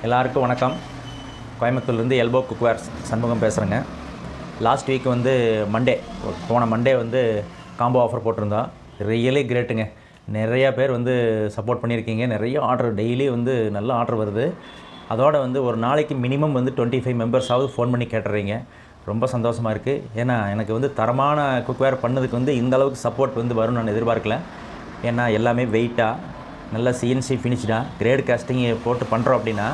எல்லாருக்கும் வணக்கம். கோயம்புத்தூர்லேருந்து எல்போ குக்வேர்ஸ் சண்முகம் பேசுகிறேங்க. லாஸ்ட் வீக் வந்து போன மண்டே வந்து காம்போ ஆஃபர் போட்டிருந்தோம். ரியலி கிரேட்டுங்க. நிறையா பேர் வந்து சப்போர்ட் பண்ணியிருக்கீங்க. நிறைய ஆர்டர் டெய்லி வந்து நல்ல ஆர்டர் வருது. அதோட வந்து ஒரு நாளைக்கு மினிமம் வந்து 25 மெம்பர்ஸாவது ஃபோன் பண்ணி கேட்டுறீங்க. ரொம்ப சந்தோஷமாக இருக்குது. ஏன்னா எனக்கு வந்து தரமான குக்வேர் பண்ணதுக்கு வந்து இந்த அளவுக்கு சப்போர்ட் வந்து வரும்னு நான் எதிர்பார்க்கல. ஏன்னா எல்லாமே வெயிட்டாக நல்ல சிஎன்சி ஃபினிஷ்டாக கிரேட் காஸ்டிங் போட்டு பண்ணுறோம் அப்படின்னா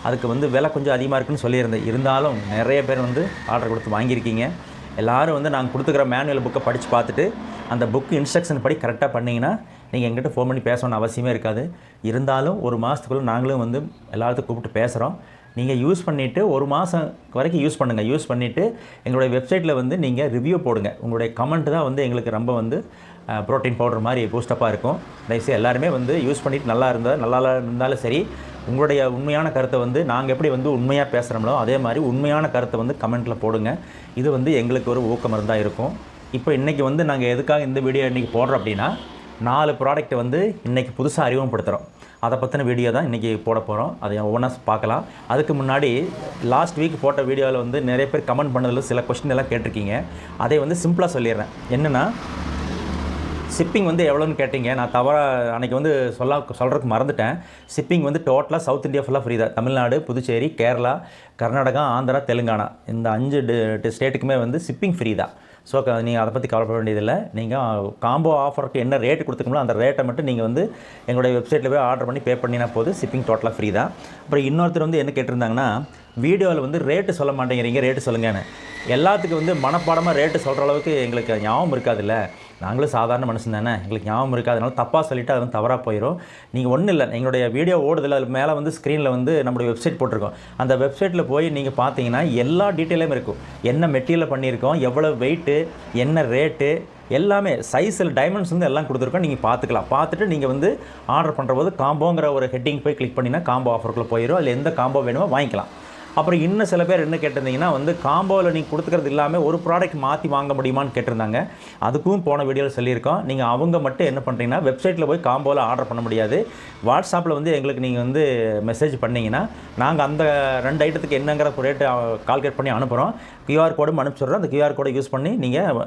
அதுக்கு வந்து விலை கொஞ்சம் அதிகமாக இருக்குன்னு சொல்லியிருந்தேன். இருந்தாலும் நிறைய பேர் வந்து ஆர்டர் கொடுத்து வாங்கியிருக்கீங்க. எல்லோரும் வந்து நாங்கள் கொடுத்துக்கிற மேனுவல் புக்கை படித்து பார்த்துட்டு அந்த புக்கு இன்ஸ்ட்ரக்ஷன் படி கரெக்டாக பண்ணிங்கன்னா நீங்கள் எங்கிட்ட ஃபோன் பண்ணி பேசணும்னு அவசியமே இருக்காது. இருந்தாலும் ஒரு மாதத்துக்குள்ளே நாங்களும் வந்து எல்லாத்துக்கும் கூப்பிட்டு பேசுகிறோம். நீங்கள் யூஸ் பண்ணிவிட்டு ஒரு மாதம் வரைக்கும் யூஸ் பண்ணுங்கள். யூஸ் பண்ணிவிட்டு எங்களுடைய வெப்சைட்டில் வந்து நீங்கள் ரிவ்யூ போடுங்க. உங்களுடைய கமெண்ட் தான் வந்து எங்களுக்கு ரொம்ப வந்து ப்ரோட்டீன் பவுடர் மாதிரி பூஸ்டப்பாக இருக்கும். தயவுசெய்து எல்லாருமே வந்து யூஸ் பண்ணிவிட்டு நல்லா இருந்தாலும் சரி, உங்களுடைய உண்மையான கருத்தை வந்து நாங்கள் எப்படி வந்து உண்மையாக பேசுகிறோம்னோ அதே மாதிரி உண்மையான கருத்தை வந்து கமெண்ட்டில் போடுங்க. இது வந்து எங்களுக்கு ஒரு ஊக்கம் இருந்தால் இருக்கும். இப்போ இன்றைக்கி வந்து நாங்கள் எதுக்காக இந்த வீடியோ இன்றைக்கி போடுறோம் அப்படின்னா 4 ப்ராடக்ட்டை வந்து இன்றைக்கி புதுசாக அறிமுகப்படுத்துகிறோம். அதை பற்றின வீடியோ தான் இன்றைக்கி போட போகிறோம். அதை ஒவ்வொன்றா பார்க்கலாம். அதுக்கு முன்னாடி லாஸ்ட் வீக் போட்ட வீடியோவில் வந்து நிறைய பேர் கமெண்ட் பண்ணதில் சில கொஸ்டின் எல்லாம் கேட்டிருக்கீங்க. அதை வந்து சிம்பிளாக சொல்லிடுறேன். என்னென்னா, ஷிப்பிங் வந்து எவ்வளோன்னு கேட்டிங்க. நான் தவறாக அன்றைக்கி வந்து சொல்கிறதுக்கு மறந்துட்டேன். ஷிப்பிங் வந்து டோட்டலாக சவுத் இந்தியா ஃபுல்லாக ஃப்ரீ தான். தமிழ்நாடு, புதுச்சேரி, கேரளா, கர்நாடகா, ஆந்திரா, தெலுங்கானா இந்த 5 ஸ்டேட்டுக்குமே வந்து ஷிப்பிங் ஃப்ரீ தான். ஸோ நீங்கள் அதை பற்றி கவலைப்பட வேண்டியதில்லை. நீங்கள் காம்போ ஆஃபருக்கு என்ன ரேட்டு கொடுத்துக்கணும் அந்த ரேட்டை மட்டும் நீங்கள் வந்து எங்களுடைய வெப்சைட்டில் போய் ஆர்டர் பண்ணி பே பண்ணினா போது ஷிப்பிங் டோட்டலாக ஃப்ரீ தான். அப்புறம் இன்னொருத்தர் வந்து என்ன கேட்டிருந்தாங்கன்னா, வீடியோவில் வந்து ரேட்டு சொல்ல மாட்டேங்கிறீங்க, ரேட்டு சொல்லுங்கன்னு. எல்லாத்துக்கும் வந்து மனப்பாடமாக ரேட்டு சொல்கிற அளவுக்கு எங்களுக்கு ஞாபகம் இருக்காதுல்ல. நாங்களும் சாதாரண மனுஷன் தானே, எங்களுக்கு ஞாபகம் இருக்காது. அதனால தப்பாக சொல்லிவிட்டு அது வந்து தவறாக போயிடும். நீங்கள் ஒன்றும் இல்லை, எங்களுடைய வீடியோ ஓடுதில் அது மேலே வந்து ஸ்க்ரீனில் வந்து நம்மளுடைய வெப்சைட் போட்டிருக்கோம். அந்த வெப்சைட்டில் போய் நீங்கள் பார்த்தீங்கன்னா எல்லா டீட்டெயிலும் இருக்கும். என்ன மெட்டீரியல் பண்ணியிருக்கோம், எவ்வளோ வெயிட்டு, என்ன ரேட்டு, எல்லாமே சைஸில் டைமெண்ட்ஸ் வந்து எல்லாம் கொடுத்துருக்கோம். நீங்கள் பார்த்துக்கலாம். பார்த்துட்டு நீங்கள் வந்து ஆர்டர் பண்ணுற போது காம்போங்கிற ஒரு ஹெட்டிங் போய் கிளிக் பண்ணினா காம்போ ஆஃபருக்குள்ளே போயிடும். அதில் எந்த காம்போ வேணுமோ வாங்கிக்கலாம். அப்புறம் இன்னும் சில பேர் என்ன கேட்டிருந்தீங்கன்னா வந்து காம்போவில் நீங்கள் கொடுத்துக்கிறது இல்லாமல் ஒரு ப்ராடக்ட் மாற்றி வாங்க முடியுமான்னு கேட்டிருந்தாங்க. அதுக்கும் போன வீடியோவில் சொல்லியிருக்கோம். நீங்கள் அவங்க மட்டும் என்ன பண்ணுறீங்கன்னா, வெப்சைட்டில் போய் காம்போவில் ஆர்டர் பண்ண முடியாது. வாட்ஸ்அப்பில் வந்து எங்களுக்கு நீங்கள் வந்து மெசேஜ் பண்ணிங்கன்னா நாங்கள் அந்த 2 ஐட்டத்துக்கு என்னங்கிற ரேட்டு கால்குலேட் பண்ணி அனுப்புகிறோம். QR கோடும் அனுப்பிச்சுட்றோம். அந்த QR கோடை யூஸ் பண்ணி நீங்கள்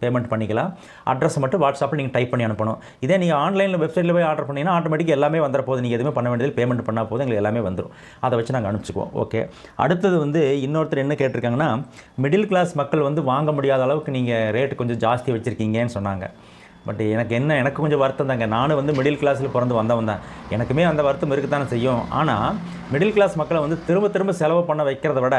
பேமெண்ட் பண்ணிக்கலாம். அட்ரஸ் மட்டும் வாட்ஸ்அப்பில் நீங்கள் டைப் பண்ணி அனுப்பணும். இதே நீங்கள் ஆன்லைனில் வெப்சைட்டில் போய் ஆர்டர் பண்ணிங்கன்னா ஆட்டோமேட்டிக்காக எல்லாமே வந்துட போது. நீங்கள் எதுவுமே பண்ண வேண்டியது, பேமெண்ட் பண்ணால் போது எங்களுக்கு எல்லாமே வந்துடும். அதை வச்சு நாங்கள் அனுப்பிச்சிக்குவோம். ஓகே. அடுத்தது வந்து இன்னொருத்தர் என்ன கேட்டிருக்காங்கன்னா, மிடில் கிளாஸ் மக்கள் வந்து வாங்க முடியாத அளவுக்கு நீங்கள் ரேட்டு கொஞ்சம் ஜாஸ்தி வச்சுருக்கீங்கன்னு சொன்னாங்க. பட் எனக்கு கொஞ்சம் வருத்தம் தாங்க. நானும் வந்து மிடில் கிளாஸில் பிறந்து வந்தவன் தான். எனக்குமே அந்த வருத்தம் இருக்குதானே செய்யும். ஆனால் மிடில் கிளாஸ் மக்களை வந்து திரும்ப செலவு பண்ண வைக்கிறத விட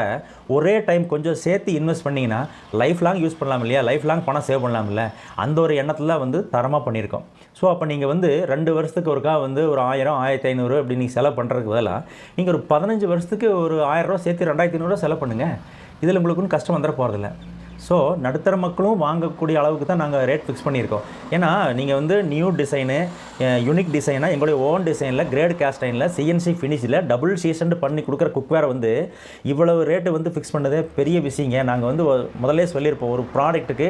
ஒரே டைம் கொஞ்சம் சேர்த்து இன்வெஸ்ட் பண்ணிங்கன்னா லைஃப் லாங் யூஸ் பண்ணலாம் இல்லையா, லைஃப் லாங் பணம் சேவ் பண்ணலாம் இல்லை, அந்த ஒரு எண்ணத்தில் வந்து தரமாக பண்ணியிருக்கோம். ஸோ அப்போ நீங்கள் வந்து 2 வருஷத்துக்கு ஒருக்கா வந்து ஒரு 1000, 1500 அப்படி நீங்கள் செலவு பண்ணுறதுக்கு பதிலாக நீங்கள் ஒரு 15 வருஷத்துக்கு ஒரு 1000 ரூபா சேர்த்து 2500 செலவு பண்ணுங்கள். இதில் உங்களுக்கு ஒன்றும் கஷ்டம் வந்துட போகிறதில்ல. ஸோ நடுத்தர மக்களும் வாங்கக்கூடிய அளவுக்கு தான் நாங்கள் ரேட் ஃபிக்ஸ் பண்ணியிருக்கோம். ஏன்னா நீங்கள் வந்து நியூ டிசைனு, யூனிக் டிசைனாக எங்களுடைய ஓன் டிசைனில் கிரேட் காஸ்டைனில் சிஎன்சி ஃபினிஷில் டபுள் சீசன் பண்ணி கொடுக்குற குக்வேரை வந்து இவ்வளவு ரேட்டு வந்து ஃபிக்ஸ் பண்ணதே பெரிய விஷயங்க. நாங்கள் வந்து முதல்ல சொல்லியிருப்போம், ஒரு ப்ராடக்ட்டுக்கு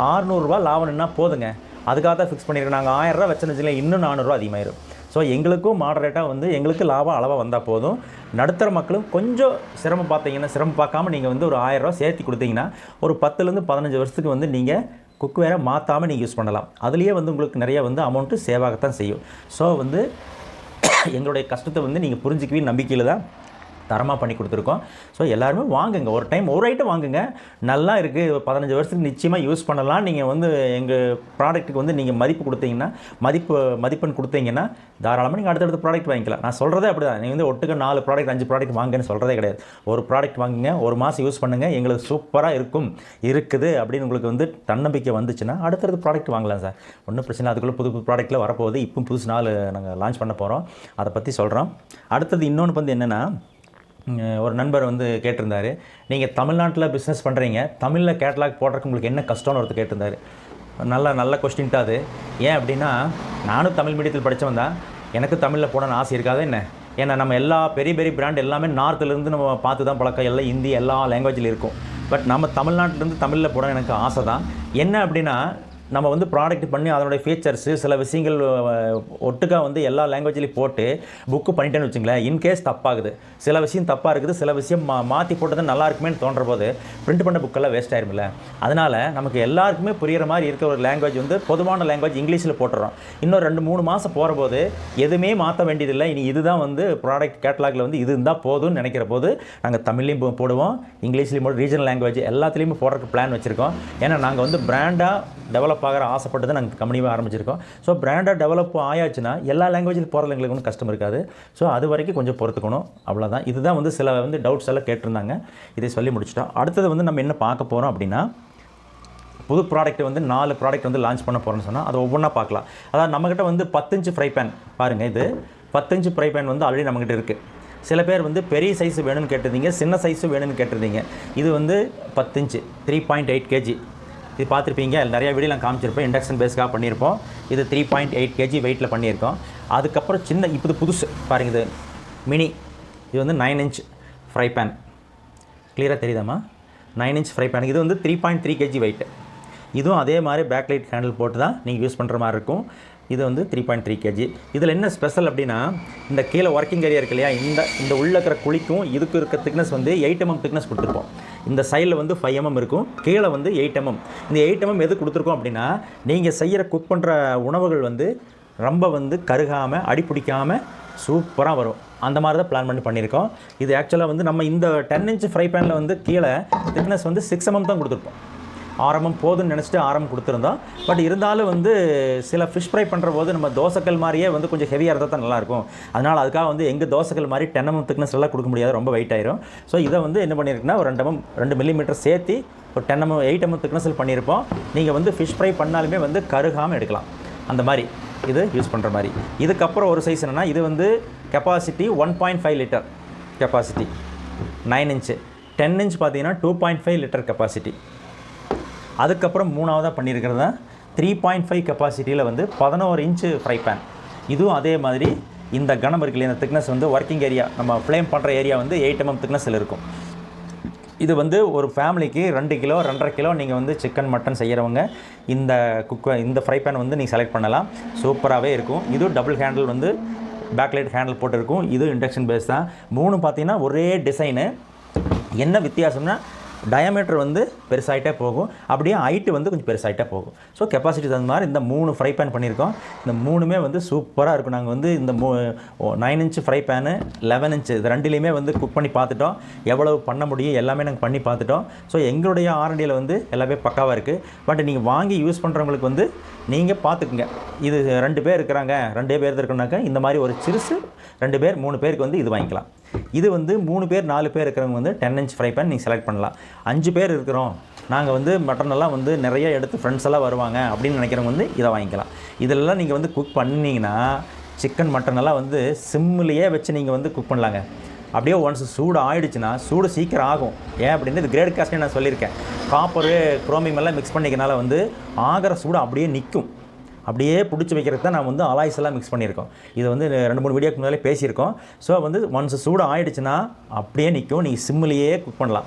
600 ரூபா லாபம்னா போதுங்க. அதுக்காக தான் ஃபிக்ஸ் பண்ணியிருக்கோம். நாங்கள் 1000 ரூபா வச்சுருந்துச்சுல இன்னும் 400 ரூபா அதிகமாயிரும். ஸோ எங்களுக்கும் மாடரேட்டாக வந்து எங்களுக்கு லாபம் அளவாக வந்தால் போதும். நடுத்தர மக்களும் கொஞ்சம் சிரமம் பார்க்காமல் நீங்கள் வந்து ஒரு 1000 ரூபா சேர்த்து கொடுத்தீங்கன்னா ஒரு 10லேருந்து 15 வருஷத்துக்கு வந்து நீங்கள் குக்வேரை மாற்றாமல் நீங்கள் யூஸ் பண்ணலாம். அதுலேயே வந்து உங்களுக்கு நிறைய வந்து அமௌண்ட்டு சேவ் ஆகத்தான் செய்யும். ஸோ வந்து எங்களுடைய கஷ்டத்தை வந்து நீங்கள் புரிஞ்சிக்கவே நம்பிக்கையில் தான் தரமாக பண்ணி கொடுத்துருக்கோம். ஸோ எல்லாருமே வாங்குங்க. ஒரு டைம் ஒரு ஐட்டம் வாங்குங்க. நல்லா இருக்குது, 15 வருஷத்துக்கு நிச்சயமாக யூஸ் பண்ணலாம். நீங்கள் வந்து எங்கள் ப்ராடக்ட்டுக்கு வந்து நீங்கள் மதிப்பு கொடுத்தீங்கன்னா, மதிப்பெண் கொடுத்தீங்கன்னா தாராளமாக நீங்கள் அடுத்தடுத்த ப்ராடக்ட் வாங்கிக்கலாம். நான் சொல்கிறதே அப்படி தான். நீங்கள் வந்து ஒட்டுக்க 4 ப்ராடக்ட் 5 ப்ராடக்ட் வாங்குன்னு சொல்கிறதே கிடையாது. ஒரு ப்ராடக்ட் வாங்குங்க, ஒரு மாதம் யூஸ் பண்ணுங்கள், எங்களுக்கு சூப்பராக இருக்குது அப்படின்னு உங்களுக்கு வந்து தன்னம்பிக்கை வந்துச்சுன்னா அடுத்தடுத்த ப்ராடக்ட் வாங்கலாம் சார். ஒன்றும் பிரச்சனை. அதுக்குள்ளே புது ப்ராடக்ட்டில் வரப்போகுது. இப்போ புதுசு 4 நாங்கள் லான்ச் பண்ண போகிறோம். அதை பற்றி சொல்கிறோம். அடுத்தது இன்னொன்று வந்து என்னென்னா, ஒரு நண்பர் வந்து கேட்டிருந்தார், நீங்கள் தமிழ்நாட்டில் பிஸ்னஸ் பண்ணுறீங்க, தமிழில் கேட்லாக் போடுறதுக்கு உங்களுக்கு என்ன கஷ்டம்னு ஒருத்தர் கேட்டிருந்தார். நல்ல கொஸ்டின் தான் அது. ஏன் அப்படின்னா, நானும் தமிழ் மீடியத்தில் படித்தவன் தான். எனக்கு தமிழில் போடணும்னு ஆசை இருக்காது என்ன. ஏன்னா நம்ம எல்லா பெரிய பிராண்ட் எல்லாமே நார்த்துலேருந்து நம்ம பார்த்து தான் பழக்கம். எல்லாம் ஹிந்தி எல்லா லாங்குவேஜில் இருக்கும். பட் நம்ம தமிழ்நாட்டிலேருந்து தமிழில் போட எனக்கு ஆசை தான். என்ன அப்படின்னா, நம்ம வந்து ப்ராடக்ட் பண்ணி அதனுடைய ஃபீச்சர்ஸு சில விஷயங்கள் ஒட்டுக்கா வந்து எல்லா லாங்குவேஜ்லேயும் போட்டு புக்கு பண்ணிட்டேன்னு வச்சுங்களேன், இன்கேஸ் தப்பாகுது, சில விஷயம் தப்பாக இருக்குது, சில விஷயம் மாற்றி போட்டது நல்லா இருக்குமேனு தோன்ற போது பிரிண்ட் பண்ண புக்கெல்லாம் வேஸ்ட் ஆயிருமில்ல. அதனால் நமக்கு எல்லாருக்குமே புரிகிற மாதிரி இருக்க ஒரு லாங்குவேஜ் வந்து பொதுவான லாங்குவேஜ் இங்கிலீஷில் போட்டுறோம். இன்னும் 2-3 மாதம் போகிற போது எதுவுமே மாற்ற வேண்டியதில்லை, இனி இதுதான் வந்து ப்ராடக்ட் கேட்டலாகில் வந்து இது இருந்தால் போதும்னு நினைக்கிற போது நாங்கள் தமிழ்லையும் போடுவோம், இங்கிலீஷ்லேயும் போடுவோம், ரீஜனல் லாங்குவேஜ் எல்லாத்துலேயுமே போடுறதுக்கு பிளான் வச்சுருக்கோம். ஏன்னா நாங்கள் வந்து பிராண்டாக டெவலப் ஆகிற ஆசைப்பட்டு தான் நாங்கள் கம்பெனியாக ஆரம்பிச்சிருக்கோம். ஸோ பிராண்டாக டெவலப் ஆயாச்சுன்னா எல்லா லாங்குவேஜில் போகிறது எங்களுக்கு ஒன்றும் கஷ்டம் இருக்காது. ஸோ அது வரைக்கும் கொஞ்சம் பொறுத்துக்கணும், அவ்வளோதான். இதுதான் வந்து சில வந்து டவுட்ஸ் எல்லாம் கேட்டிருந்தாங்க, இதை சொல்லி முடிச்சிட்டோம். அடுத்தது வந்து நம்ம என்ன பார்க்க போகிறோம் அப்படின்னா, புது ப்ராடக்ட் வந்து 4 ப்ராடக்ட் வந்து லான்ச் பண்ண போகிறோன்னு சொன்னால் அது ஒவ்வொன்றா பார்க்கலாம். அதாவது நம்மக்கிட்ட வந்து 10 இன்ச் ஃப்ரை பேன் பாருங்கள், இது 10 இன்ச் ஃப்ரை பேன் வந்து ஆல்ரெடி நம்மக்கிட்ட இருக்குது. சில பேர் வந்து பெரிய சைஸ் வேணும்னு கேட்டிருந்தீங்க, சின்ன சைஸும் வேணும்னு கேட்டிருந்தீங்க. இது வந்து 10 இன்ச்சு 3.8 kg. இது பார்த்துருப்பீங்க, நிறைய வீடியோ நான் காமிச்சிருப்பேன், இண்டக்ஷன் பேஸ்க்காக பண்ணியிருப்போம். இது 3.8 kg வெயிட்டில் பண்ணியிருக்கோம். அதுக்கப்புறம் சின்ன இப்போ புதுசு பாருங்கள், இது மினி, இது வந்து 9 இன்ச் ஃப்ரை பேன். கிளியராக தெரியுதாம்மா? 9 இன்ச் ஃப்ரை பேன். இது வந்து 3.3 kg வெயிட். இதுவும் அதே மாதிரி பேக்லைட் ஹேண்டில் போட்டு தான் நீங்கள் யூஸ் பண்ணுற மாதிரி இருக்கும். இது வந்து 3.3 kg. இதில் என்ன ஸ்பெஷல் அப்படின்னா, இந்த கீழே ஒர்க்கிங் ஏரியா இருக்கு இல்லையா, இந்த உள்ள இருக்கிற குழிக்கும் இதுக்கு இருக்க திக்னஸ் வந்து 8 mm திக்னஸ் கொடுத்துருப்போம். இந்த சைடில் வந்து 5 mm இருக்கும், கீழே வந்து 8 mm. இந்த 8 mm எது கொடுத்துருக்கோம் அப்படின்னா, நீங்கள் செய்கிற குக் பண்ணுற உணவுகள் வந்து ரொம்ப வந்து கருகாமல் அடிப்பிடிக்காமல் சூப்பராக வரும். அந்த மாதிரி தான் பிளான் பண்ணியிருக்கோம். இது ஆக்சுவலாக வந்து நம்ம இந்த 10 இன்ச் ஃப்ரை பேனில் வந்து கீழே திக்னஸ் வந்து 6 mm தான் கொடுத்துருப்போம். 6 mm போதுன்னு நினச்சிட்டு 6 mm கொடுத்துருந்தோம். பட் இருந்தாலும் வந்து சில ஃபிஷ் ஃப்ரை பண்ணுற போது நம்ம தோசைக்கல் மாதிரியே வந்து கொஞ்சம் ஹெவியாக இருந்தால் தான் நல்லாயிருக்கும். அதனால் அதுக்காக வந்து எங்கள் தோசைக்கல் மாதிரி 10 mm திக்னஸ் எல்லாம் கொடுக்க முடியாது, ரொம்ப வெயிட் ஆயிரும். ஸோ இதை வந்து என்ன பண்ணியிருக்குன்னா ஒரு 2 mm சேர்த்து ஒரு 10 mm 8 mm திக்னஸில் பண்ணியிருப்போம். நீங்கள் வந்து ஃபிஷ் ஃப்ரை பண்ணாலுமே வந்து கருகாமல் எடுக்கலாம், அந்த மாதிரி இது யூஸ் பண்ணுற மாதிரி. இதுக்கப்புறம் ஒரு சைஸ் என்னென்னா, இது வந்து capacity 1.5 litre capacity, 9 inch. 10 inch பார்த்தீங்கன்னா 2.5 லிட்டர் கெப்பாசிட்டி. அதுக்கப்புறம் மூணாவதாக பண்ணியிருக்கிறதா 3.5 கெப்பாசிட்டியில் வந்து 11 இன்ச்சு ஃப்ரை பேன். இதுவும் அதே மாதிரி இந்த கனம் இருக்கு இல்லையா, இந்த திக்னஸ் வந்து ஒர்க்கிங் ஏரியா நம்ம ஃப்ளேம் பண்ணுற ஏரியா வந்து 8 mm திக்னஸில் இருக்கும். இது வந்து ஒரு ஃபேமிலிக்கு 2 கிலோ 2.5 கிலோ நீங்கள் வந்து சிக்கன் மட்டன் செய்கிறவங்க இந்த ஃப்ரை பேன் வந்து நீங்கள் செலக்ட் பண்ணலாம், சூப்பராகவே இருக்கும். இதுவும் டபுள் ஹேண்டில் வந்து பேக்லைட் ஹேண்டில் போட்டிருக்கும். இது இண்டக்ஷன் பேஸ் தான். 3 பார்த்தீங்கன்னா ஒரே டிசைனு. என்ன வித்தியாசம்னா, டயாமீட்டர் வந்து பெருசாகிட்டே போகும், அப்படியே ஹைட்டு வந்து கொஞ்சம் பெருசாகிட்டே போகும். ஸோ கெப்பாசிட்டி தகுந்த மாதிரி இந்த 3 ஃப்ரை பேன் பண்ணியிருக்கோம். இந்த 3மே வந்து சூப்பராக இருக்கும். நாங்கள் வந்து இந்த 9 இன்ச் ஃப்ரை பேனு 11 இன்ச்சு இது 2லேயுமே வந்து குக் பண்ணி பார்த்துட்டோம், எவ்வளவு பண்ண முடியும் எல்லாமே நாங்கள் பண்ணி பார்த்துட்டோம். ஸோ எங்களுடைய R&Dயில் வந்து எல்லாமே பக்காவாக இருக்குது. பட் நீங்கள் வாங்கி யூஸ் பண்ணுறவங்களுக்கு வந்து நீங்கள் பார்த்துக்குங்க. இது 2 பேர் இருக்கிறாங்க, 2 பேர் இருக்குனாக்கா இந்த மாதிரி ஒரு சிறுசு 2 பேர் 3 பேருக்கு வந்து இது வாங்கிக்கலாம். இது வந்து 3 பேர் 4 பேர் இருக்கிறவங்க வந்து 10 இன்ச் ஃப்ரை பேன் நீங்கள் செலக்ட் பண்ணலாம். 5 பேர் இருக்கிறோம், நாங்கள் வந்து மட்டனெல்லாம் வந்து நிறைய எடுத்து ஃப்ரெண்ட்ஸ் எல்லாம் வருவாங்க அப்படின்னு நினைக்கிறவங்க வந்து இதை வாங்கிக்கலாம். இதெல்லாம் நீங்கள் வந்து குக் பண்ணிங்கன்னா சிக்கன் மட்டனெல்லாம் வந்து சிம்மிலேயே வச்சு நீங்கள் வந்து குக் பண்ணலாங்க. அப்படியே ஒன்ஸ் சூடு ஆகிடுச்சுன்னா சூடு சீக்கிரம் ஆகும். ஏன் அப்படின்னு இது கிரேட் காஸ்ட்னே நான் சொல்லியிருக்கேன். காப்பரு குரோமியம் எல்லாம் மிக்ஸ் பண்ணிக்கிறனால வந்து ஆகிற சூடு அப்படியே நிற்கும். அப்படியே பிடிச்சி வைக்கிறதுக்கு தான் நான் வந்து அலாய்ஸ் எல்லாம் மிக்ஸ் பண்ணியிருக்கோம். இது வந்து 2-3 வீடியோக்கு முன்னாலே பேசியிருக்கோம். ஸோ வந்து ஒன்ஸ் சூடு ஆகிடுச்சுன்னா அப்படியே நிற்கும், நீங்கள் சிம்மிலேயே குக் பண்ணலாம்.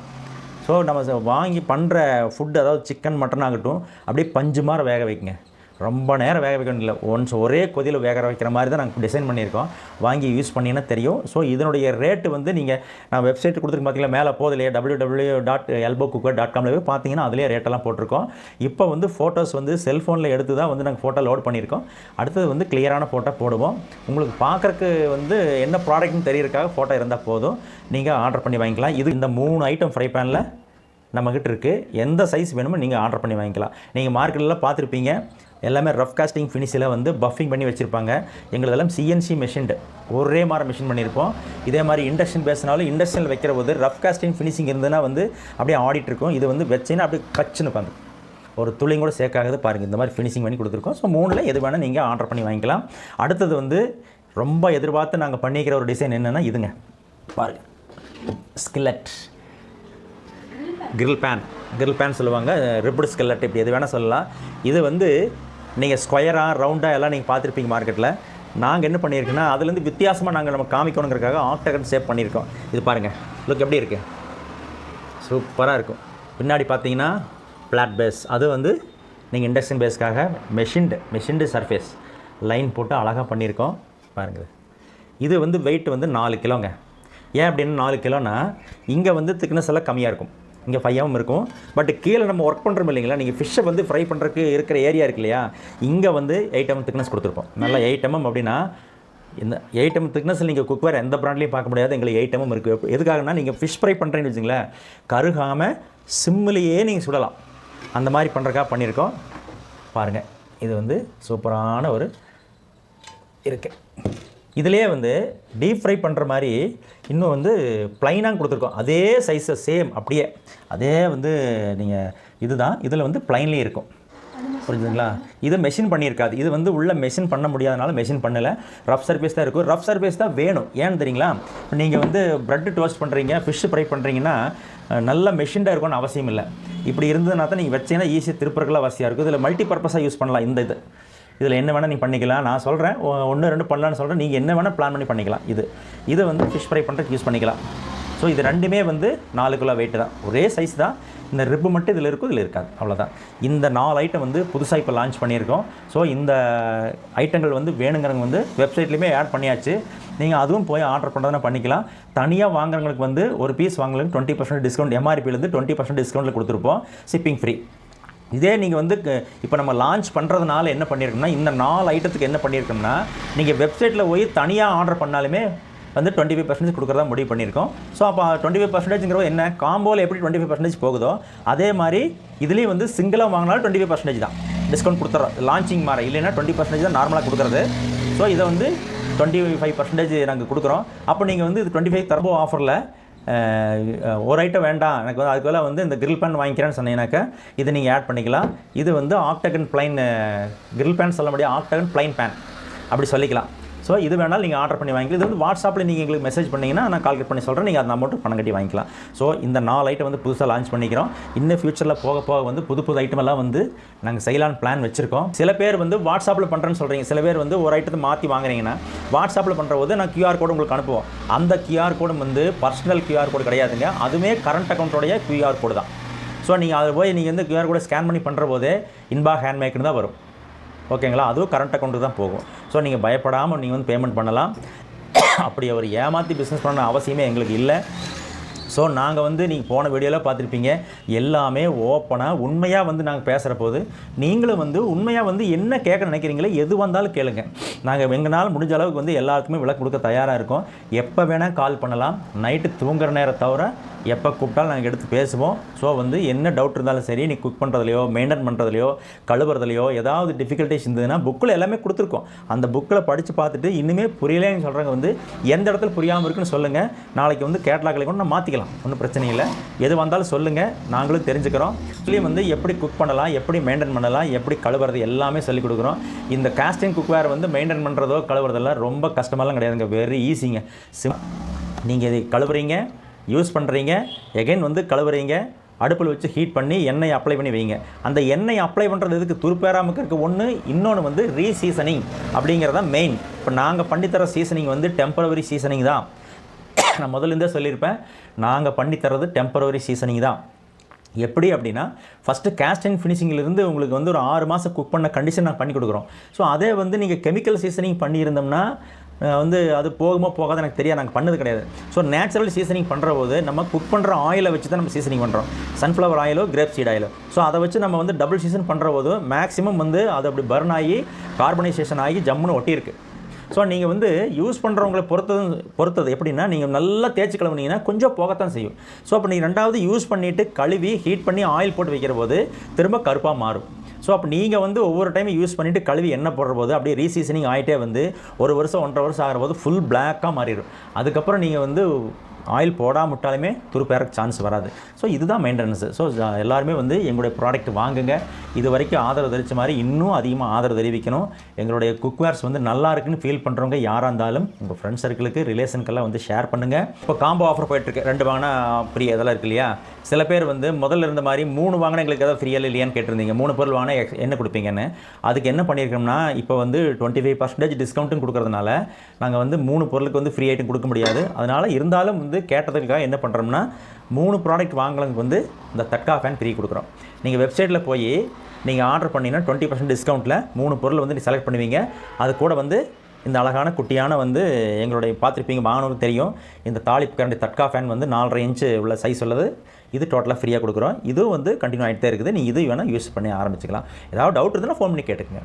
ஸோ நம்ம வாங்கி பண்ணுற ஃபுட்டு, அதாவது சிக்கன் மட்டன் ஆகட்டும், அப்படியே பஞ்சு மாதிரி வேக வைக்குங்க. ரொம்ப நேரம் வேக வைக்கணும் இல்லை, ஒன்ஸ் ஒரே கொதியில் வேக வைக்கிற மாதிரி தான் நாங்கள் டிசைன் பண்ணியிருக்கோம். வாங்கி யூஸ் பண்ணிங்கன்னா தெரியும். ஸோ இதனுடைய ரேட்டு வந்து நீங்கள் நான் வெப்சைட் கொடுத்துருக்கு பார்த்தீங்களா, மேலே போகுது இல்லையா, www.elbowcookware.com போய் பார்த்தீங்கன்னா அதிலே ரேட்டெல்லாம் போட்டிருக்கோம். இப்போ வந்து ஃபோட்டோஸ் வந்து செல்ஃபோனில் எடுத்து தான் வந்து நாங்கள் ஃபோட்டோ லோட் பண்ணியிருக்கோம். அடுத்தது வந்து கிளியரான ஃபோட்டோ போடுவோம். உங்களுக்கு பார்க்குறக்கு வந்து என்ன ப்ராடக்ட்னு தெரியறதுக்காக ஃபோட்டோ இருந்தால் போதும், நீங்கள் ஆர்டர் பண்ணி வாங்கிக்கலாம். இது இந்த 3 ஐட்டம் ஃப்ரை பேனில் நம்மக்கிட்ட இருக்குது. எந்த சைஸ் வேணுமோ நீங்கள் ஆர்டர் பண்ணி வாங்கிக்கலாம். நீங்கள் மார்க்கெட்டில் பார்த்துருப்பீங்க, எல்லாமே ரஃப் காஸ்டிங் ஃபினிஷில் வந்து பஃபிங் பண்ணி வச்சுருப்பாங்க. எங்களதெல்லாம் CNC மெஷின்டு ஒரே மாதிரி மிஷின் பண்ணியிருப்போம். இதே மாதிரி இண்டக்ஷன் பேசினாலும் இண்டக்ஷனில் வைக்கிற போது ரஃப் காஸ்டிங் ஃபினிஷிங் இருந்ததுன்னா வந்து அப்படியே ஆடிட்டுருக்கும். இது வந்து வச்சிங்கன்னா அப்படியே கச்சுன்னு உட்காந்து ஒரு துளியும் கூட சேர்க்காது பாருங்கள். இந்த மாதிரி ஃபினிஷிங் பண்ணி கொடுத்துருக்கோம். ஸோ 3ல் எது வேணால் நீங்கள் ஆர்டர் பண்ணி வாங்கிக்கலாம். அடுத்தது வந்து ரொம்ப எதிர்பார்த்து நாங்கள் பண்ணிக்கிற ஒரு டிசைன் என்னென்னா இதுங்க பாருங்கள், ஸ்கில்லட் கிரில் பேன் சொல்லுவாங்க, ரிப்டு ஸ்கில்லட், இப்படி எது வேணால் சொல்லலாம். இது வந்து நீங்கள் ஸ்கொயராக ரவுண்டாக எல்லாம் நீங்கள் பார்த்துருப்பீங்க மார்க்கெட்டில். நாங்கள் என்ன பண்ணியிருக்கோன்னா அதுலேருந்து வித்தியாசமாக நாங்கள் நம்ம காமிக்கணுங்கிறதுக்காக ஆக்டகன் ஷேப் பண்ணியிருக்கோம். இது பாருங்கள், லுக் எப்படி இருக்குது, சூப்பராக இருக்கும். பின்னாடி பார்த்தீங்கன்னா ஃப்ளாட் பேஸ், அது வந்து நீங்கள் இண்டக்ஷன் பேஸ்க்காக மெஷின்டு சர்ஃபேஸ் லைன் போட்டு அழகாக பண்ணியிருக்கோம் பாருங்கள். இது வந்து வெயிட் வந்து 4 கிலோங்க. ஏன் அப்படின்னு 4 கிலோனா இங்கே வந்து திக்னஸ் எல்லாம் கம்மியாக இருக்கும், இங்கே 5 இருக்கும். பட் கீழே நம்ம ஒர்க் பண்ணுறோம் இல்லைங்களா, நீங்கள் ஃபிஷ்ஷை வந்து ஃப்ரை பண்ணுறதுக்கு இருக்கிற ஏரியா இருக்கு இல்லையா, இங்கே வந்து 8 mm திக்னஸ் கொடுத்துருப்போம். நல்லா 8 mm அப்படின்னா இந்த 8 mm திக்னஸில் நீங்கள் குக்வேர் எந்த ப்ராண்ட்லையும் பார்க்க முடியாது, எங்களுக்கு 8 mm இருக்குது. எதுக்காகனா நீங்கள் ஃபிஷ் ஃப்ரை பண்ணுறீங்கன்னு வச்சுங்களேன், கருகாமல் சிம்மிலேயே நீங்கள் சுடலாம். அந்த மாதிரி பண்ணுறக்காக பண்ணியிருக்கோம் பாருங்கள். இது வந்து சூப்பரான ஒரு இருக்குது. இதிலே வந்து டீப் ஃப்ரை பண்ணுற மாதிரி இன்னும் வந்து ப்ளைனாக கொடுத்துருக்கோம். அதே சைஸை சேம் அப்படியே அதே வந்து நீங்கள் இதுதான் இதில் வந்து ப்ளைன்லேயே இருக்கும், புரிஞ்சுதுங்களா. இது மெஷின் பண்ணியிருக்காது, இது வந்து உள்ள மெஷின் பண்ண முடியாதனால மெஷின் பண்ணலை. ரஃப் சர்ஃபேஸ் தான் இருக்கும். ரஃப் சர்ஃபேஸ் தான் வேணும். ஏன்னு தெரியுங்களா, நீங்கள் வந்து ப்ரெட்டு டோஸ்ட் பண்ணுறீங்க, ஃபிஷ் ஃப்ரை பண்ணுறீங்கன்னா நல்ல மெஷின்டாக இருக்கும்னு அவசியம் இல்லை. இப்படி இருந்ததுனா தான் நீங்கள் வச்சிங்கன்னா ஈஸியாக திருப்பறக்கெல்லாம் வசதியாக இருக்கும். இதில் மல்டி பர்பஸாக யூஸ் பண்ணலாம். இதில் என்ன வேணால் நீங்கள் பண்ணிக்கலாம். நான் சொல்கிறேன் 1 2 பண்ணலான்னு சொல்கிறேன், நீங்கள் என்ன வேணால் பிளான் பண்ணி பண்ணிக்கலாம். இது வந்து ஃபிஷ் ஃப்ரை பண்ணுறதுக்கு யூஸ் பண்ணிக்கலாம். ஸோ இது ரெண்டுமே வந்து 4 கிலோ வெயிட்டு தான், ஒரே சைஸ் தான். இந்த ரிப்பு மட்டும் இதில் இருக்கும், இதில் இருக்காது, அவ்வளோதான். இந்த 4 ஐட்டம் வந்து புதுசாக இப்போ லான்ச் பண்ணியிருக்கோம். ஸோ இந்த ஐட்டங்கள் வந்து வேணுங்கிறவங்க வந்து வெப்சைட்லேயுமே ஆட் பண்ணியாச்சு. நீங்கள் அதுவும் போய் ஆர்டர் பண்ணுறதுனா பண்ணிக்கலாம். தனியாக வாங்குறவங்களுக்கு வந்து ஒரு பீஸ் வாங்குறதுக்கு 20% டிஸ்கவுண்ட், எம்ஆர்பிலேருந்து 20% டிஸ்கவுண்ட்டில் கொடுத்துருப்போம், ஷிப்பிங் ஃப்ரீ. இதே நீங்கள் வந்து இப்போ நம்ம லான்ச் பண்ணுறதுனால என்ன பண்ணியிருக்கோம்னா, இந்த 4 ஐட்டத்துக்கு என்ன பண்ணியிருக்கோம்னா, நீங்கள் வெப்சைட்டில் போய் தனியாக ஆர்டர் பண்ணாலுமே வந்து 25% கொடுக்குறதா முடிவு பண்ணியிருக்கோம். ஸோ அப்போ 25%ங்கிறது என்ன, காம்போவில் எப்படி 25% போகுதோ அதே மாதிரி இதுலேயும் வந்து சிங்கிளாக வாங்கினாலும் 25% தான் டிஸ்கவுண்ட் கொடுத்துறோம். லான்ச்சிங் மாதிரி இல்லைன்னா 20% தான் நார்மலாக கொடுக்குறது. ஸோ இதை வந்து 25% நாங்கள் கொடுக்குறோம். அப்போ நீங்கள் வந்து இது 25 தரபோ ஆஃபரில் ஒரு ஐட்டம் வேண்டாம் எனக்கு வந்து அதுக்கு வந்து இந்த கிரில் பேன் வாங்கிக்கிறேன்னு சொன்னீங்கன்னாக்கா இதை நீங்கள் ஆட் பண்ணிக்கலாம். இது வந்து ஆக்டகன் ப்ளைன் கிரில் பேன் சொல்ல முடியாது, ஆக்டகன் ப்ளைன் பேன் அப்படி சொல்லிக்கலாம். ஸோ இது வேணாலும் நீங்கள் ஆர்டர் பண்ணி வாங்கிக்கலாம். இது வந்து வாட்ஸ்அப்பில் நீங்கள் எங்களுக்கு மெசேஜ் பண்ணிங்கன்னா நான் கால்குலேட் பண்ணி சொல்கிறேன், நீங்கள் அந்த அமௌண்ட்டு பணம் கட்டி வாங்கிக்கலாம். ஸோ இந்த 4 ஐட்டம் வந்து புதுசாக லான்ச் பண்ணிக்கிறோம். இன்னும் ஃபியூச்சரில் போக போக வந்து புது ஐட்டமெல்லாம் வந்து நாங்கள் செய்யலான்னு பிளான் வச்சுருக்கோம். சில பேர் வந்து வாட்ஸ்அப்பில் பண்ணுறேன்னு சொல்கிறீங்க, சில பேர் வந்து ஒரு ஐட்டத்தை மாற்றி வாங்குறீங்கன்னா வாட்ஸ்அப்பில் பண்ணுற போது நான் QR கோடு உங்களுக்கு அனுப்புவோம். அந்த QR கோடு வந்து பர்சனல் QR கோடு கிடையாதுங்க, அதுவுமே கரண்ட் அக்கௌண்ட்டோடைய QR கோடு தான். ஸோ நீங்கள் அதை போய் நீங்கள் வந்து QR கோடை ஸ்கேன் பண்ணி பண்ணுற போதே இன்பா ஹேண்ட்மேக்குன்னு தான் வரும், ஓகேங்களா. அதுவும் கரண்ட் அக்கௌண்ட்டுக்கு தான் போகும். ஸோ நீங்கள் பயப்படாமல் நீங்கள் வந்து பேமெண்ட் பண்ணலாம். அப்படி அவர் ஏமாற்றி பிஸ்னஸ் பண்ண அவசியமே எங்களுக்கு இல்லை. ஸோ நாங்கள் வந்து நீங்கள் போன வீடியோவில் பார்த்துருப்பீங்க, எல்லாமே ஓப்பனாக உண்மையாக வந்து நாங்கள் பேசுகிற போது நீங்களும் வந்து உண்மையாக வந்து என்ன கேட்க நினைக்கிறீங்களோ எது வந்தாலும் கேளுங்க. நாங்கள் எங்களால் முடிஞ்ச அளவுக்கு வந்து எல்லாத்துக்குமே விளக்கு கொடுக்க தயாராக இருக்கோம். எப்போ வேணால் கால் பண்ணலாம், நைட்டு தூங்குற நேரம் தவிர எப்போ கூப்பிட்டாலும் நாங்கள் எடுத்து பேசுவோம். ஸோ வந்து என்ன டவுட் இருந்தாலும் சரி, நீ குக் பண்ணுறதுலையோ மெயின்டைன் பண்ணுறதுலையோ கழுவுறதுலையோ ஏதாவது டிஃபிகல்ட்டிஸ் இருந்ததுன்னா புக்கில் எல்லாமே கொடுத்துருக்கோம். அந்த புக்கில் படித்து பார்த்துட்டு இன்னுமே புரியலேன்னு சொல்கிறவங்க வந்து எந்த இடத்துல புரியாமல் இருக்குன்னு சொல்லுங்கள். நாளைக்கு வந்து கேட்லாக்களை கூட நான் மாற்றிக்கலாம், ஒன்றும் பிரச்சனை இல்லை. எது வந்தாலும் சொல்லுங்கள், நாங்களும் தெரிஞ்சுக்கிறோம். இதுலேயும் வந்து எப்படி குக் பண்ணலாம், எப்படி மெயின்டைன் பண்ணலாம், எப்படி கழுவுறது எல்லாமே சொல்லிக் கொடுக்குறோம். இந்த காஸ்டிங் குக்வேர் வந்து மெயின்டைன் பண்ணுறதோ கழுவுறதெல்லாம் ரொம்ப கஷ்டமெல்லாம் கிடையாதுங்க, வெரி ஈஸிங்க. நீங்கள் இதை கழுவுறீங்க, யூஸ் பண்ணுறீங்க, எகைன் வந்து கழுவுறீங்க, அடுப்பில் வச்சு ஹீட் பண்ணி எண்ணெய் அப்ளை பண்ணி வைங்க. அந்த எண்ணெய் அப்ளை பண்ணுறது இதுக்கு துருப்பேறாமல் இருக்க ஒன்று, இன்னொன்று வந்து ரீசீசனிங் அப்படிங்கிறது தான் மெயின். இப்போ நாங்கள் பண்ணித்தர சீசனிங் வந்து டெம்பரவரி சீசனிங் தான். நான் முதல்லேருந்தே சொல்லியிருப்பேன், நாங்கள் பண்ணித்தரது டெம்பரவரி சீசனிங் தான். எப்படி அப்படின்னா ஃபஸ்ட்டு கேஸ்ட் அண்ட் ஃபினிஷிங்கிலிருந்து உங்களுக்கு வந்து ஒரு 6 மாதம் குக் பண்ண கண்டிஷன் நான் பண்ணி கொடுக்குறோம். ஸோ அதே வந்து நீங்கள் கெமிக்கல் சீசனிங் பண்ணியிருந்தோம்னா வந்து அது போகுமோ போகாது எனக்கு தெரியாது, நாங்கள் பண்ணது கிடையாது. ஸோ நேச்சுரல் சீசனிங் பண்ணுற போது நம்ம குக் பண்ணுற ஆயிலை வச்சு தான் நம்ம சீசனிங் பண்ணுறோம், சன்ஃப்ளவர் ஆயிலோ கிரேப் சீட் ஆயிலோ. ஸோ அதை வச்சு நம்ம வந்து டபுள் சீசன் பண்ணுற போது மேக்ஸிமம் வந்து அது அப்படி பர்ன் ஆகி கார்பனைசேஷன் ஆகி ஜம்முன்னு ஒட்டியிருக்கு. ஸோ நீங்கள் வந்து யூஸ் பண்ணுறவங்களை பொறுத்தது எப்படின்னா, நீங்கள் நல்லா தேய்ச்சி கழுவுனீங்கன்னா கொஞ்சம் போகத்தான் செய்யும். ஸோ அப்போ நீங்கள் ரெண்டாவது யூஸ் பண்ணிவிட்டு கழுவி ஹீட் பண்ணி ஆயில் போட்டு வைக்கிற போது திரும்ப கருப்பாக மாறும். ஸோ அப்போ நீங்கள் வந்து ஒவ்வொரு டைமும் யூஸ் பண்ணிவிட்டு கழுவி எண்ணெய் போடுற போது அப்படியே ரீசீசனிங் ஆகிட்டே வந்து 1 வருஷம் 1.5 வருஷம் ஆகிற போது ஃபுல் பிளாக்காக மாறிடும். அதுக்கப்புறம் நீங்கள் வந்து ஆயில் போடாமட்டாலுமே துருப்பேறக்கு சான்ஸ் வராது. ஸோ இதுதான் மெயின்டெனன்ஸு. ஸோ எல்லாருமே வந்து எங்களுடைய ப்ராடக்ட் வாங்குங்க. இது வரைக்கும் ஆதரவு தெரிவித்த மாதிரி இன்னும் அதிகமாக ஆதரவு தெரிவிக்கணும். எங்களுடைய குக்வேர்ஸ் வந்து நல்லா இருக்குன்னு ஃபீல் பண்ணுறவங்க யாராக இருந்தாலும் உங்கள் ஃப்ரெண்ட்ஸ் சர்க்கிளுக்கு ரிலேஷனுக்கெல்லாம் வந்து ஷேர் பண்ணுங்கள். இப்போ காம்போ ஆஃபர் போயிட்டுருக்கு, 2 வாங்கினா ஃப்ரீ அதெல்லாம் இருக்கு இல்லையா. சில பேர் வந்து முதல்ல இருந்த மாதிரி 3 வாங்கினா எங்களுக்கு ஏதாவது ஃப்ரீயாக இல்லையான்னு கேட்டிருந்தீங்க. 3 பொருள் வாங்கினா என்ன கொடுப்பீங்கன்னு. அதுக்கு என்ன பண்ணியிருக்கோம்னா, இப்போ வந்து 25% டிஸ்கவுண்ட்டும் கொடுக்குறதுனால நாங்கள் வந்து 3 பொருளுக்கு வந்து ஃப்ரீ ஐட்டம் கொடுக்க முடியாது. அதனால் இருந்தாலும் வந்து வந்து கேட்டதுக்காக என்ன பண்ணுறோம்னா 3 ப்ராடக்ட் வாங்கலங்க வந்து இந்த தட்கா ஃபேன் ஃப்ரீ கொடுக்குறோம். நீங்கள் வெப்சைட்டில் போய் நீங்கள் ஆர்டர் பண்ணிங்கன்னா 20% டிஸ்கவுண்ட்டில் 3 பொருள் வந்து நீங்கள் செலக்ட் பண்ணுவீங்க. அது கூட வந்து இந்த அழகான குட்டியான வந்து எங்களுடைய பார்த்துருப்பீங்க, வாங்கினவங்களுக்கு தெரியும், இந்த தாலிப் கரண்டி தட்கா ஃபேன் வந்து 4.5 இன்ச்சு உள்ள சைஸ் உள்ளது. இது டோட்டலாக ஃப்ரீயாக கொடுக்குறோம். இதுவும் வந்து கண்டினியூ ஆகிட்டே இருக்குது. நீங்கள் இது வேணால் யூஸ் பண்ணி ஆரம்பிச்சிக்கலாம். ஏதாவது டவுட் இருந்ததுன்னா ஃபோன் பண்ணி கேட்டுக்குங்க.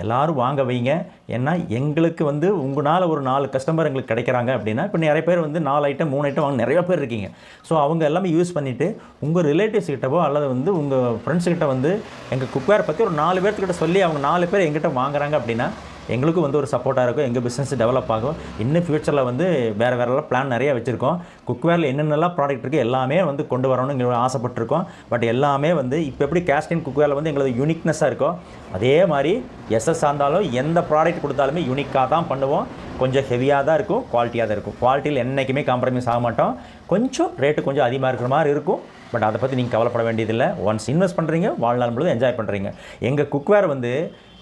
எல்லோரும் வாங்க வைங்க. ஏன்னா எங்களுக்கு வந்து உங்களால் ஒரு 4 கஸ்டமர் எங்களுக்கு கிடைக்கிறாங்க அப்படின்னா, இப்போ நிறைய பேர் வந்து 4 ஐட்டம் 3 ஐட்டம் வாங்க நிறைய பேர் இருக்கீங்க. ஸோ அவங்க எல்லாமே யூஸ் பண்ணிவிட்டு உங்கள் ரிலேட்டிவ்ஸ் கிட்டவோ அல்லது வந்து உங்கள் ஃப்ரெண்ட்ஸ்கிட்ட வந்து எங்கள் குக்வேர் பற்றி ஒரு 4 பேர்த்துக்கிட்ட சொல்லி அவங்க 4 பேர் எங்கிட்ட வாங்குறாங்க அப்படின்னா எங்களுக்கும் வந்து ஒரு சப்போர்ட்டாக இருக்கும். எங்கள் பிஸ்னஸ் டெவலப் ஆகும். இன்னும் ஃப்யூச்சரில் வந்து வேறு பிளான் நிறையா வச்சுருக்கோம். குக்வேரில் என்னென்னலாம் ப்ராடக்ட் இருக்குது எல்லாமே வந்து கொண்டு வரணும்னு எங்களுக்கு ஆசைப்பட்டிருக்கோம். பட் எல்லாமே வந்து இப்போ எப்படி கேஸ்டின் குக்வேரில் வந்து எங்களுக்கு யூனிக்னஸாக இருக்கும், அதே மாதிரி எஸ்எஸ் இருந்தாலும் எந்த ப்ராடக்ட் கொடுத்தாலுமே யூனிக்காக தான் பண்ணுவோம். கொஞ்சம் ஹெவியாக தான் இருக்கும், குவாலிட்டியாக தான் இருக்கும். குவாலிட்டியில் என்றைக்குமே காம்ப்ரமைஸ் ஆக மாட்டோம். கொஞ்சம் ரேட்டு கொஞ்சம் அதிகமாக இருக்கிற மாதிரி இருக்கும். பட் அதை பற்றி நீங்கள் கவலைப்பட வேண்டியதில்லை. ஒன்ஸ் இன்வெஸ்ட் பண்ணுறீங்க, வாழ்நாள் முழுவதும் என்ஜாய் பண்ணுறீங்க. எங்கள் குக்வேர் வந்து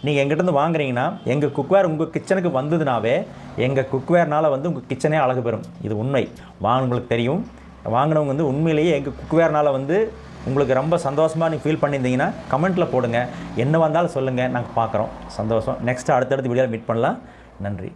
நீங்கள் எங்கிட்டேருந்து வாங்குறீங்கன்னா எங்கள் குக்வேர் உங்கள் கிச்சனுக்கு வந்ததுனாவே எங்கள் குக்வேர்னால் வந்து உங்கள் கிச்சனே அழகு பெறும். இது உண்மை. வாங்கினவங்களுக்கு தெரியும். வாங்கினவங்க வந்து உண்மையிலேயே எங்கள் குக்வேர்னால் வந்து உங்களுக்கு ரொம்ப சந்தோஷமாக நீங்கள் ஃபீல் பண்ணியிருந்தீங்கன்னா கமெண்ட்டில் போடுங்க. என்ன வந்தாலும் சொல்லுங்கள், நாங்கள் பார்க்குறோம். சந்தோஷம். நெக்ஸ்ட்டு அடுத்தடுத்த வீடியோவில் மீட் பண்ணலாம். நன்றி.